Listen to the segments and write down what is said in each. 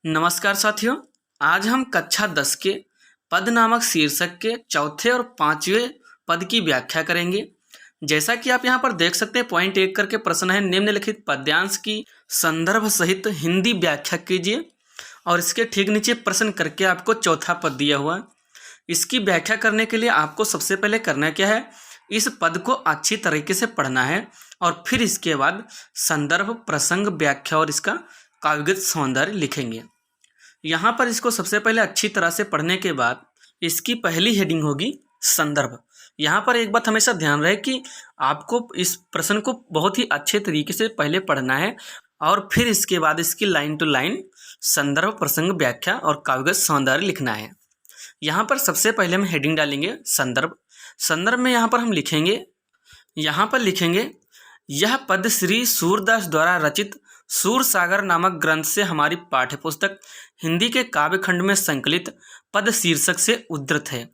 नमस्कार साथियों। आज हम कक्षा 10 के पद नामक शीर्षक के चौथे और पांचवें पद की व्याख्या करेंगे। जैसा कि आप यहाँ पर देख सकते हैं, पॉइंट 1 करके प्रश्न है, निम्नलिखित पद्यांश की संदर्भ सहित हिंदी व्याख्या कीजिए। और इसके ठीक नीचे प्रश्न करके आपको चौथा पद दिया हुआ है। इसकी व्याख्या करने के लिए आपको सबसे पहले करना क्या है, इस पद को अच्छी तरीके से पढ़ना है और फिर इसके बाद संदर्भ, प्रसंग, व्याख्या और इसका काव्यगत सौंदर्य लिखेंगे। यहाँ पर इसको सबसे पहले अच्छी तरह से पढ़ने के बाद इसकी पहली हेडिंग होगी संदर्भ। यहाँ पर एक बात हमेशा ध्यान रहे कि आपको इस प्रश्न को बहुत ही अच्छे तरीके से पहले पढ़ना है और फिर इसके बाद इसकी लाइन टू लाइन संदर्भ, प्रसंग, व्याख्या और काव्यगत सौंदर्य लिखना है। यहाँ पर सबसे पहले हम हेडिंग डालेंगे संदर्भ। संदर्भ में यहाँ पर लिखेंगे यह पद श्री सूरदास द्वारा रचित सूरसागर नामक ग्रंथ से हमारी पाठ्यपुस्तक हिंदी के काव्यखंड में संकलित पद शीर्षक से उद्धृत है।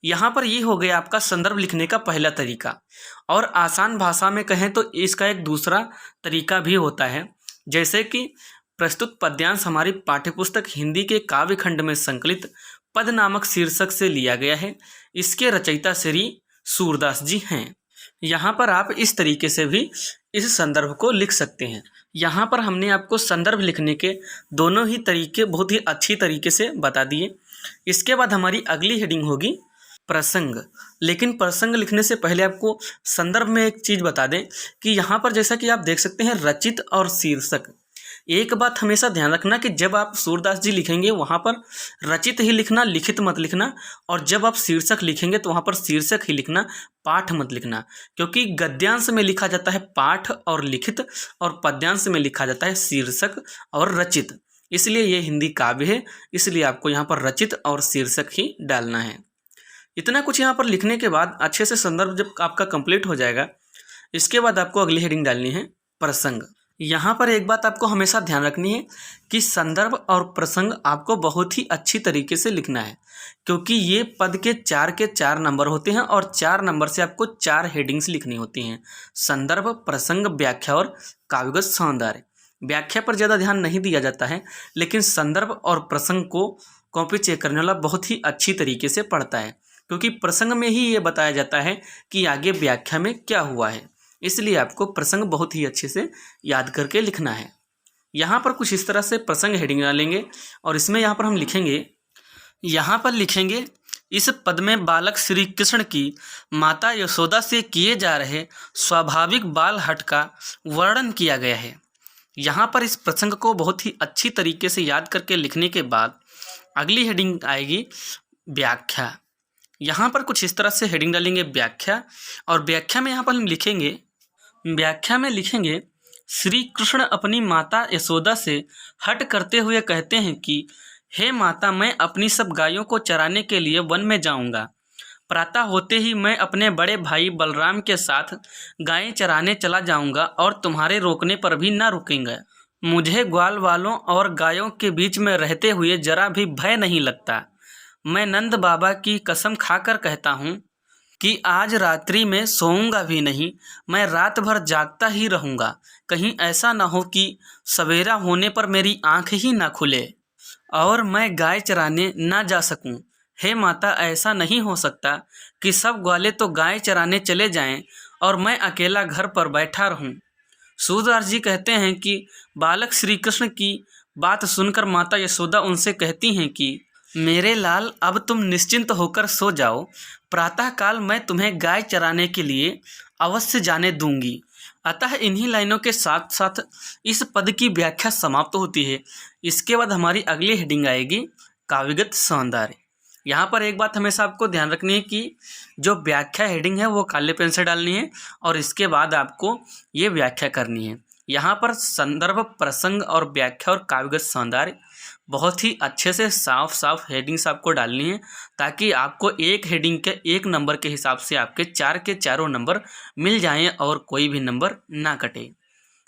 यहाँ पर ये हो गया आपका संदर्भ लिखने का पहला तरीका। और आसान भाषा में कहें तो इसका एक दूसरा तरीका भी होता है, जैसे कि प्रस्तुत पद्यांश हमारी पाठ्यपुस्तक हिंदी के काव्यखंड में संकलित पद नामक शीर्षक से लिया गया है। इसके रचयिता श्री सूरदास जी हैं। यहाँ पर आप इस तरीके से भी इस संदर्भ को लिख सकते हैं। यहाँ पर हमने आपको संदर्भ लिखने के दोनों ही तरीके बहुत ही अच्छी तरीके से बता दिए। इसके बाद हमारी अगली हेडिंग होगी प्रसंग। लेकिन प्रसंग लिखने से पहले आपको संदर्भ में एक चीज़ बता दें कि यहाँ पर जैसा कि आप देख सकते हैं रचित और शीर्षक। एक बात हमेशा ध्यान रखना कि जब आप सूरदास जी लिखेंगे वहाँ पर रचित ही लिखना, लिखित मत लिखना। और जब आप शीर्षक लिखेंगे तो वहाँ पर शीर्षक ही लिखना, पाठ मत लिखना। क्योंकि गद्यांश में लिखा जाता है पाठ और लिखित और पद्यांश में लिखा जाता है शीर्षक और रचित। इसलिए ये हिंदी काव्य है, इसलिए आपको यहाँ पर रचित और शीर्षक ही डालना है। इतना कुछ यहाँ पर लिखने के बाद अच्छे से संदर्भ जब आपका कंप्लीट हो जाएगा, इसके बाद आपको अगली हेडिंग डालनी है प्रसंग। यहाँ पर एक बात आपको हमेशा ध्यान रखनी है कि संदर्भ और प्रसंग आपको बहुत ही अच्छी तरीके से लिखना है, क्योंकि ये पद के 4 नंबर होते हैं और 4 नंबर से आपको 4 हेडिंग्स लिखनी होती हैं: संदर्भ, प्रसंग, व्याख्या और काव्यगत सौंदर्य। व्याख्या पर ज़्यादा ध्यान नहीं दिया जाता है, लेकिन संदर्भ और प्रसंग को कॉपी चेक करने वाला बहुत ही अच्छी तरीके से पढ़ता है, क्योंकि प्रसंग में ही ये बताया जाता है कि आगे व्याख्या में क्या हुआ है। इसलिए आपको प्रसंग बहुत ही अच्छे से याद करके लिखना है। यहाँ पर कुछ इस तरह से प्रसंग हेडिंग डालेंगे और इसमें यहाँ पर हम लिखेंगे इस पद में बालक श्री कृष्ण की माता यशोदा से किए जा रहे स्वाभाविक बाल हठ का वर्णन किया गया है। यहाँ पर इस प्रसंग को बहुत ही अच्छी तरीके से याद करके लिखने के बाद अगली हेडिंग आएगी व्याख्या। यहाँ पर कुछ इस तरह से हेडिंग डालेंगे व्याख्या। और व्याख्या में यहाँ पर हम लिखेंगे श्री कृष्ण अपनी माता यशोदा से हठ करते हुए कहते हैं कि हे माता, मैं अपनी सब गायों को चराने के लिए वन में जाऊंगा। प्रातः होते ही मैं अपने बड़े भाई बलराम के साथ गायें चराने चला जाऊंगा और तुम्हारे रोकने पर भी ना रुकेंगे। मुझे ग्वाल वालों और गायों के बीच में रहते हुए जरा भी भय नहीं लगता। मैं नंद बाबा की कसम खाकर कहता हूँ कि आज रात्रि में सोऊंगा भी नहीं, मैं रात भर जागता ही रहूँगा। कहीं ऐसा ना हो कि सवेरा होने पर मेरी आँख ही ना खुले और मैं गाय चराने ना जा सकूं। हे माता, ऐसा नहीं हो सकता कि सब ग्वाले तो गाय चराने चले जाएं और मैं अकेला घर पर बैठा रहूं। सूरदास जी कहते हैं कि बालक श्री कृष्ण की बात सुनकर माता यशोदा उनसे कहती हैं कि मेरे लाल, अब तुम निश्चिंत होकर सो जाओ। प्रातःकाल मैं तुम्हें गाय चराने के लिए अवश्य जाने दूंगी। अतः इन्हीं लाइनों के साथ साथ इस पद की व्याख्या समाप्त होती है। इसके बाद हमारी अगली हेडिंग आएगी काव्यगत सौंदर्य। यहाँ पर एक बात हमेशा आपको ध्यान रखनी है कि जो व्याख्या हेडिंग है वो काले पेन से डालनी है और इसके बाद आपको ये व्याख्या करनी है। यहाँ पर संदर्भ, प्रसंग और व्याख्या और काव्यगत सौंदर्य बहुत ही अच्छे से साफ हेडिंग्स आपको डालनी है, ताकि आपको एक हेडिंग के 1 नंबर के हिसाब से आपके 4 के चारों नंबर मिल जाएं और कोई भी नंबर ना कटे।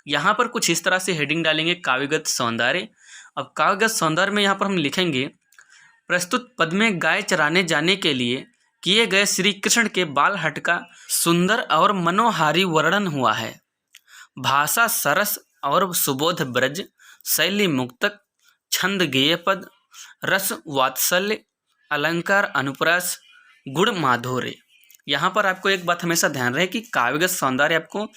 यहाँ पर कुछ इस तरह से हेडिंग डालेंगे काव्यगत सौंदर्य। अब काव्यगत सौंदर्य में यहाँ पर हम लिखेंगे प्रस्तुत पद में गाय चराने जाने के लिए किए गए श्री कृष्ण के बाल हठ का सुंदर और मनोहारी वर्णन हुआ है। भाषा सरस और सुबोध ब्रज, शैली मुक्तक, छंद गेय पद, रस वात्सल्य, अलंकार अनुप्रास, गुण माधुर्य। यहाँ पर आपको एक बात हमेशा ध्यान रहे कि काव्यगत सौंदर्य आपको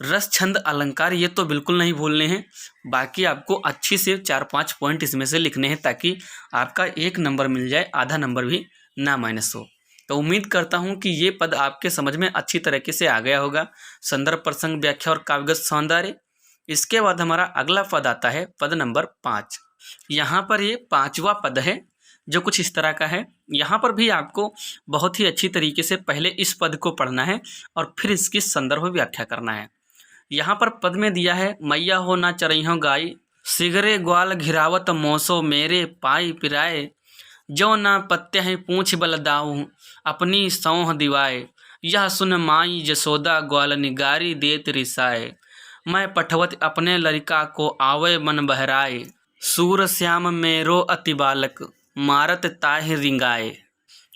रस छंद अलंकार ये तो बिल्कुल नहीं भूलने हैं, बाकी आपको अच्छी से 4-5 पॉइंट इसमें से लिखने हैं ताकि आपका 1 नंबर मिल जाए, आधा नंबर भी ना माइनस हो। तो उम्मीद करता हूँ कि ये पद आपके समझ में अच्छी तरीके से आ गया होगा, संदर्भ, प्रसंग, व्याख्या और काव्यगत सौंदर्य। इसके बाद हमारा अगला पद आता है पद नंबर 5। यहाँ पर ये 5वां पद है जो कुछ इस तरह का है। यहाँ पर भी आपको बहुत ही अच्छी तरीके से पहले इस पद को पढ़ना है और फिर इसकी संदर्भ व्याख्या करना है। यहाँ पर पद में दिया है, मैया हो ना चरइहो गाय, सिगरे ग्वाल घिरावत मोसो मेरे पाई पिराए, जो ना पत्ते हैं पूछ बल दाऊ, अपनी सौह दिवाए, यह सुन माई जसोदा ग्वाल निगारी देत रिसाए, मैं पठवत अपने लड़का को आवे मन बहराए, सूर श्याम मेरो अति बालक मारत ताहि रिंगाए।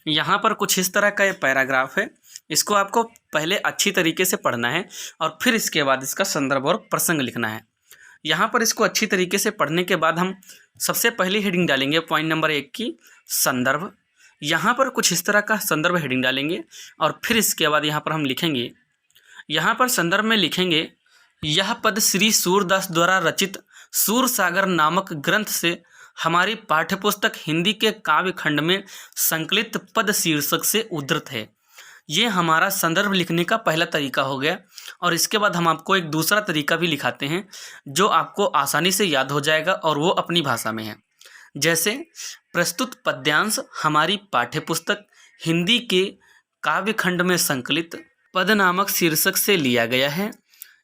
यहाँ पर कुछ इस तरह का ये पैराग्राफ है। इसको आपको पहले अच्छी तरीके से पढ़ना है और फिर इसके बाद इसका संदर्भ और प्रसंग लिखना है। यहाँ पर इसको अच्छी तरीके से पढ़ने के बाद हम सबसे पहली हेडिंग डालेंगे पॉइंट नंबर 1 की संदर्भ। यहाँ पर कुछ इस तरह का संदर्भ हेडिंग डालेंगे और फिर इसके बाद यहाँ पर हम लिखेंगे, यहाँ पर संदर्भ में लिखेंगे, यह पद श्री सूरदास द्वारा रचित सूरसागर नामक ग्रंथ से हमारी पाठ्यपुस्तक हिंदी के काव्य खंड में संकलित पद शीर्षक से उद्धृत है। ये हमारा संदर्भ लिखने का पहला तरीका हो गया। और इसके बाद हम आपको एक दूसरा तरीका भी लिखाते हैं जो आपको आसानी से याद हो जाएगा और वो अपनी भाषा में है। जैसे, प्रस्तुत पद्यांश हमारी पाठ्यपुस्तक हिंदी के काव्य खंड में संकलित पद नामक शीर्षक से लिया गया है।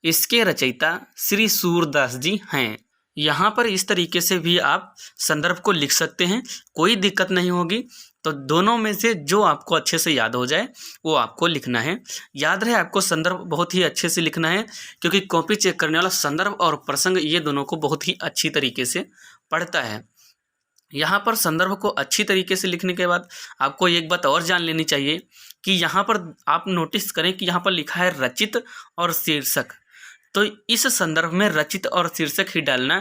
इसके रचयिता श्री सूरदास जी हैं। यहाँ पर इस तरीके से भी आप संदर्भ को लिख सकते हैं, कोई दिक्कत नहीं होगी। तो दोनों में से जो आपको अच्छे से याद हो जाए वो आपको लिखना है। याद रहे आपको संदर्भ बहुत ही अच्छे से लिखना है, क्योंकि कॉपी चेक करने वाला संदर्भ और प्रसंग ये दोनों को बहुत ही अच्छी तरीके से पढ़ता है। यहाँ पर संदर्भ को अच्छी तरीके से लिखने के बाद आपको एक बात और जान लेनी चाहिए कि यहाँ पर आप नोटिस करें कि यहाँ पर लिखा है रचित और शीर्षक। तो इस संदर्भ में रचित और शीर्षक ही डालना,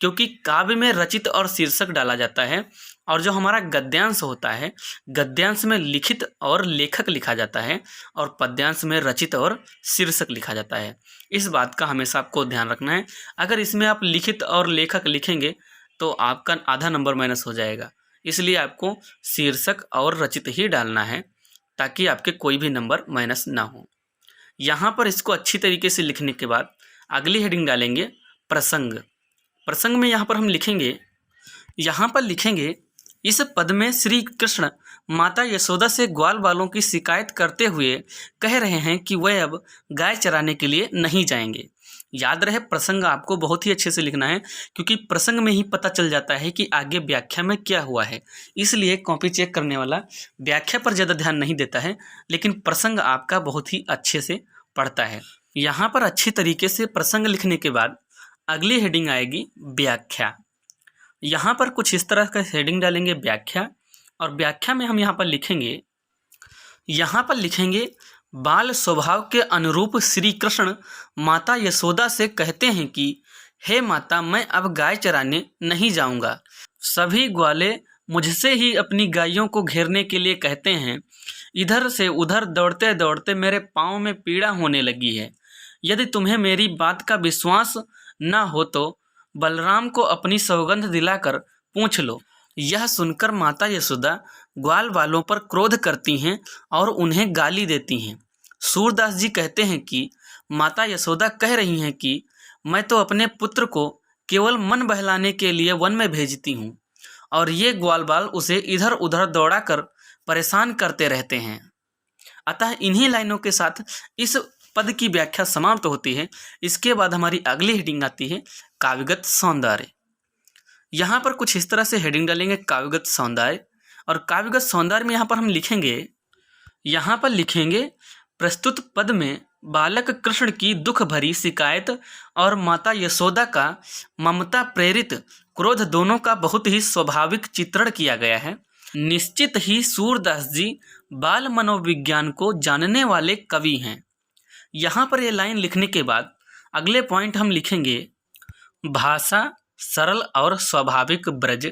क्योंकि काव्य में रचित और शीर्षक डाला जाता है और जो हमारा गद्यांश होता है, गद्यांश में लिखित और लेखक लिखा जाता है और पद्यांश में रचित और शीर्षक लिखा जाता है। इस बात का हमेशा आपको ध्यान रखना है। अगर इसमें आप लिखित और लेखक लिखेंगे तो आपका आधा नंबर माइनस हो जाएगा। इसलिए आपको शीर्षक और रचित ही डालना है ताकि आपके कोई भी नंबर माइनस ना हो। यहाँ पर इसको अच्छी तरीके से लिखने के बाद अगली हेडिंग डालेंगे प्रसंग। प्रसंग में यहाँ पर हम लिखेंगे, यहाँ पर लिखेंगे, इस पद में श्री कृष्ण माता यशोदा से ग्वाल वालों की शिकायत करते हुए कह रहे हैं कि वह अब गाय चराने के लिए नहीं जाएंगे। याद रहे प्रसंग आपको बहुत ही अच्छे से लिखना है, क्योंकि प्रसंग में ही पता चल जाता है कि आगे व्याख्या में क्या हुआ है। इसलिए कॉपी चेक करने वाला व्याख्या पर ज़्यादा ध्यान नहीं देता है, लेकिन प्रसंग आपका बहुत ही अच्छे से पढ़ता है। यहाँ पर अच्छी तरीके से प्रसंग लिखने के बाद अगली हेडिंग आएगी व्याख्या। यहाँ पर कुछ इस तरह का हेडिंग डालेंगे व्याख्या, और व्याख्या में हम यहाँ पर लिखेंगे बाल स्वभाव के अनुरूप श्री कृष्ण माता यशोदा से कहते हैं कि हे माता, मैं अब गाय चराने नहीं जाऊंगा। सभी ग्वाले मुझसे ही अपनी गायों को घेरने के लिए कहते हैं। इधर से उधर दौड़ते दौड़ते मेरे पाँव में पीड़ा होने लगी है। यदि तुम्हें मेरी बात का विश्वास न हो तो बलराम को अपनी सौगंध दिलाकर पूछ लो। यह सुनकर माता यशोदा ग्वाल वालों पर क्रोध करती हैं और उन्हें गाली देती हैं। सूरदास जी कहते हैं कि माता यशोदा कह रही हैं कि मैं तो अपने पुत्र को केवल मन बहलाने के लिए वन में भेजती हूँ और ये ग्वाल बाल उसे इधर उधर दौड़ा कर परेशान करते रहते हैं। अतः इन्हीं लाइनों के साथ इस पद की व्याख्या समाप्त होती है। इसके बाद हमारी अगली हेडिंग आती है काव्यगत सौंदर्य। यहाँ पर कुछ इस तरह से हेडिंग डालेंगे काव्यगत सौंदर्य, और काव्यगत सौंदर्य में यहाँ पर हम लिखेंगे प्रस्तुत पद में बालक कृष्ण की दुख भरी शिकायत और माता यशोदा का ममता प्रेरित क्रोध दोनों का बहुत ही स्वाभाविक चित्रण किया गया है। निश्चित ही सूरदास जी बाल मनोविज्ञान को जानने वाले कवि हैं। यहाँ पर ये लाइन लिखने के बाद अगले पॉइंट हम लिखेंगे भाषा, सरल और स्वाभाविक ब्रज,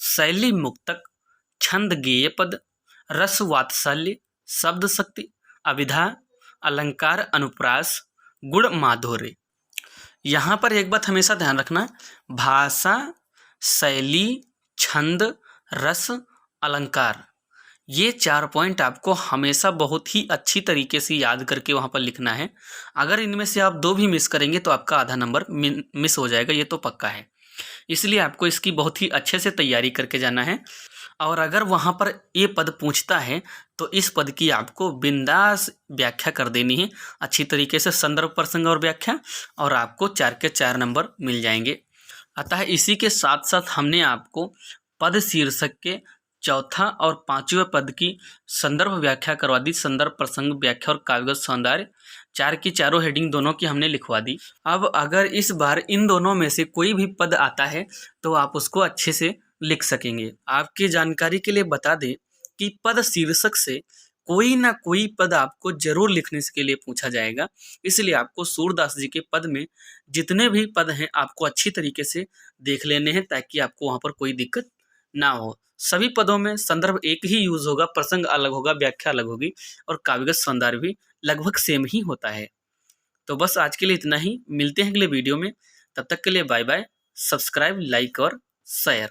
शैली मुक्तक, छंद गेय पद, रस वात्सल्य, शब्द शक्ति, अभिधा, अलंकार अनुप्रास, गुण माधुर्य। यहाँ पर एक बात हमेशा ध्यान रखना, भाषा, शैली, छंद, रस, अलंकार, ये 4 पॉइंट आपको हमेशा बहुत ही अच्छी तरीके से याद करके वहाँ पर लिखना है। अगर इनमें से आप 2 भी मिस करेंगे तो आपका आधा नंबर मिस हो जाएगा, ये तो पक्का है। इसलिए आपको इसकी बहुत ही अच्छे से तैयारी करके जाना है। और अगर वहाँ पर ये पद पूछता है तो इस पद की आपको बिंदास व्याख्या कर देनी है अच्छी तरीके से, संदर्भ, प्रसंग और व्याख्या, और आपको 4 के 4 नंबर मिल जाएंगे। अतः इसी के साथ साथ हमने आपको पद शीर्षक के चौथा और 5वें पद की संदर्भ व्याख्या करवा दी, संदर्भ, प्रसंग, व्याख्या और काव्यगत सौंदर्य, 4 की चारों हेडिंग दोनों की हमने लिखवा दी। अब अगर इस बार इन दोनों में से कोई भी पद आता है तो आप उसको अच्छे से लिख सकेंगे। आपकी जानकारी के लिए बता दें कि पद शीर्षक से कोई ना कोई पद आपको जरूर लिखने के लिए पूछा जाएगा, इसलिए आपको सूरदास जी के पद में जितने भी पद हैं आपको अच्छी तरीके से देख लेने हैं ताकि आपको वहाँ पर कोई दिक्कत ना हो। सभी पदों में संदर्भ एक ही यूज होगा, प्रसंग अलग होगा, व्याख्या अलग होगी और काव्यगत सौंदर्य भी लगभग सेम ही होता है। तो बस आज के लिए इतना ही, मिलते हैं अगले वीडियो में, तब तक के लिए बाय बाय। सब्सक्राइब, लाइक और शेयर।